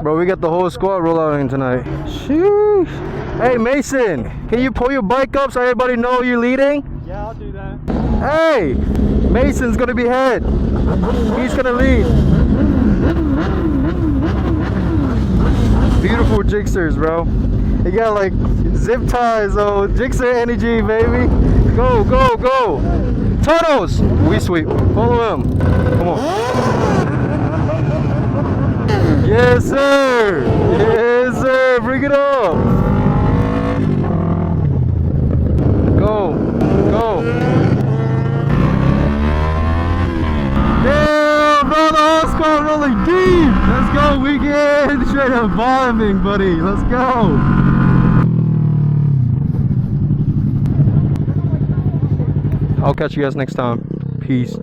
Bro, we got the whole squad rollouting tonight. Sheesh. Hey, Mason, can you pull your bike up so everybody know you're leading? Yeah, I'll do that. Hey, Mason's gonna be head. He's gonna lead. Beautiful jigsters, bro. They got like zip ties, so jigsaw energy, baby. Go, go, go. Tunnels. We sweep. Follow him. Come on. Yes, sir. Yes, sir. Bring it up. Go. Go. Damn, bro, the whole squad rolling deep. Let's go, weekend. Straight up vibing, buddy. Let's go. I'll catch you guys next time. Peace.